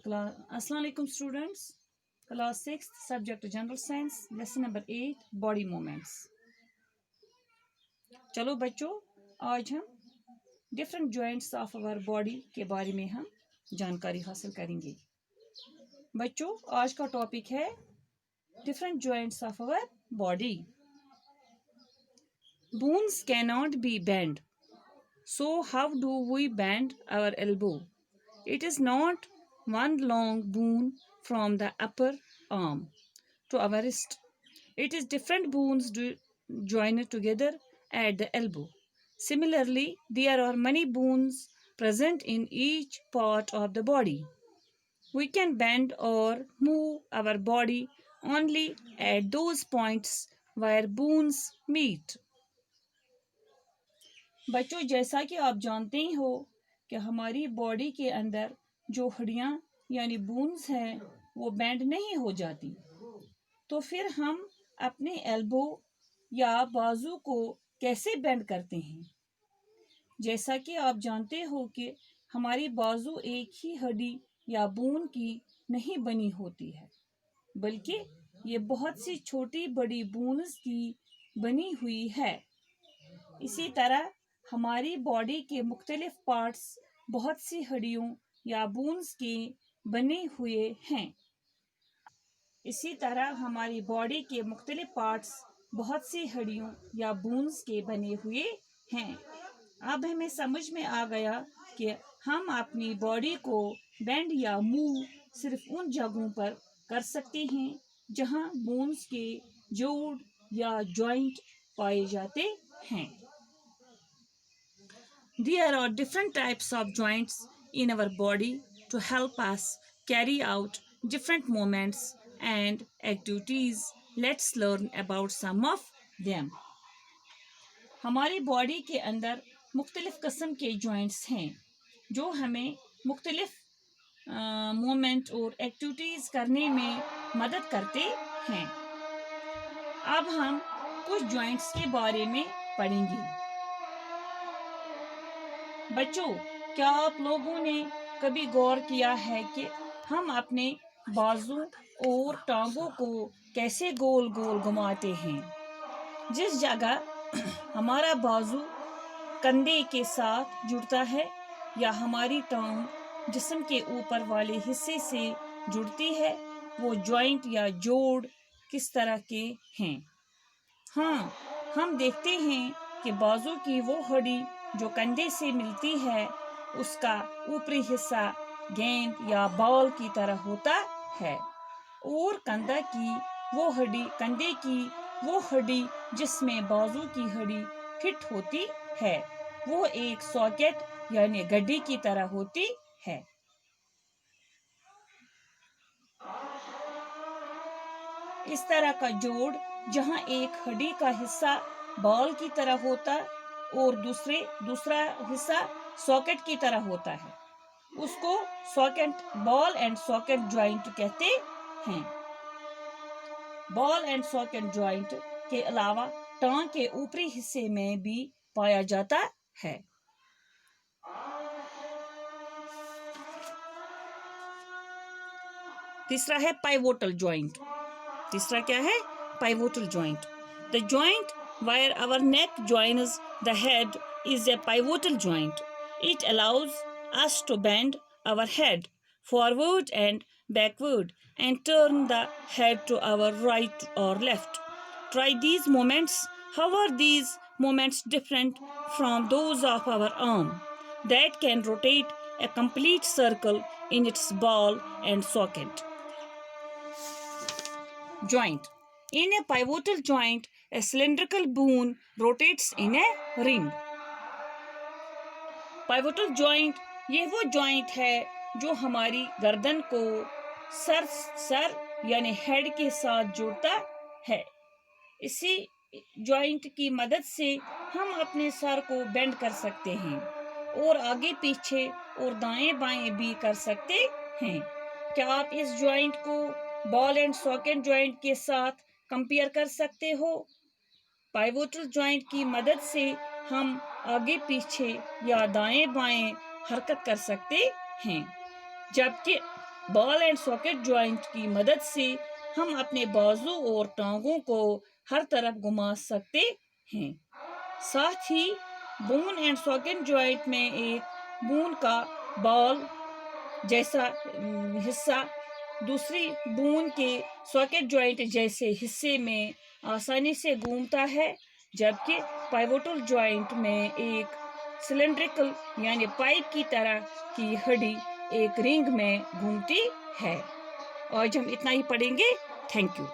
Assalamu alaikum students. Class 6th subject General Science lesson number 8 body movements. चलो बच्चों, आज हम different joints of our body के बारे में हम जानकारी हासिल करेंगे। बच्चों, आज का टॉपिक है different joints of our body. Bones cannot be bent. So how do we bend our elbow? It is not one long bone from the upper arm to our wrist. It is different bones joined together at the elbow. Similarly, there are many bones present in each part of the body. We can bend or move our body only at those points where bones meet. बच्चों, जैसा कि आप जानते ही हो कि हमारी body के अंदर जो हड्डियां यानी बोन्स हैं वो बेंड नहीं हो जाती, तो फिर हम अपने एल्बो या बाजू को कैसे बेंड करते हैं। जैसा कि आप जानते हो कि हमारी बाजू एक ही हड्डी या बोन की नहीं बनी होती है, बल्कि ये बहुत सी छोटी बड़ी बोन्स की बनी हुई है। इसी तरह हमारी बॉडी के मुख्तलिफ पार्ट्स बहुत सी हड्डियों या बोन्स के बने हुए हैं। इसी तरह हमारी बॉडी के मुख्तलिफ पार्ट्स बहुत सी हड्डियों या बोन्स के बने हुए हैं। अब हमें समझ में आ गया कि हम अपनी बॉडी को बेंड या मूव सिर्फ उन जगहों पर कर सकते हैं जहां बोन्स के जोड़ या जॉइंट पाए जाते हैं। There are different types of joints in our body to help us carry out different movements and activities. Let's learn about some of them. हमारी बॉडी के अंदर मुख्तलिफ किस्म के जॉइंट्स हैं जो हमें मुख्तलिफ मूवमेंट और एक्टिविटीज़ करने में मदद करते हैं। अब हम कुछ जॉइंट्स के बारे में पढ़ेंगे। बच्चों, क्या आप लोगों ने कभी गौर किया है कि हम अपने बाजू और टांगों को कैसे गोल गोल घुमाते हैं? जिस जगह हमारा बाजू कंधे के साथ जुड़ता है या हमारी टांग जिस्म के ऊपर वाले हिस्से से जुड़ती है, वो जॉइंट या जोड़ किस तरह के हैं? हाँ, हम देखते हैं कि बाजू की वो हड्डी जो कंधे से मिलती है उसका ऊपरी हिस्सा गेंद या बॉल की तरह होता है और कंधे की वो हड्डी जिसमें बाजू की हड्डी फिट होती है वो एक सॉकेट यानी गड्डी की तरह होती है। इस तरह का जोड़ जहां एक हड्डी का हिस्सा बॉल की तरह होता और दूसरा हिस्सा सॉकेट की तरह होता है, उसको बॉल एंड सॉकेट जॉइंट कहते हैं। बॉल एंड सॉकेट जॉइंट के अलावा टांग के ऊपरी हिस्से में भी पाया जाता है। तीसरा है पाइवोटल जॉइंट। तीसरा क्या है? Pivotal joint. The joint where our neck joins the head is a pivotal joint. It allows us to bend our head forward and backward and turn the head to our right or left. Try these movements. How are these movements different from those of our arm that can rotate a complete circle in its ball and socket? Joint. In a pivotal joint, a cylindrical bone rotates in a ring. Pivotal joint ये वो joint है जो हमारी गर्दन को sir यानी head के साथ जोड़ता है। इसी joint की मदद से हम अपने सर को बेंड कर सकते हैं और आगे पीछे और दाएं बाएं भी कर सकते हैं। क्या आप इस joint को बॉल एंड सॉकेट जॉइंट के साथ कंपेयर कर सकते हो? पाइवोटल जॉइंट की मदद से हम आगे पीछे या दाएं बाएं हरकत कर सकते हैं, जबकि بال اینڈ ساکٹ جوائنٹ کی مدد سے ہم اپنے بازو اور ٹانگوں کو ہر طرف گھما سکتے ہیں۔ ساتھ ہی بون اینڈ ساکٹ جوائنٹ میں ایک بون کا بال جیسا حصہ دوسری بون کے ساکٹ جوائنٹ جیسے حصے میں آسانی سے گھومتا ہے، جبکہ پیوٹل جوائنٹ میں ایک سلنڈریکل یعنی پائپ کی طرح کی ہڈی ایک رنگ میں گھومتی ہے۔ آج ہم اتنا ہی پڑھیں گے۔ Thank you.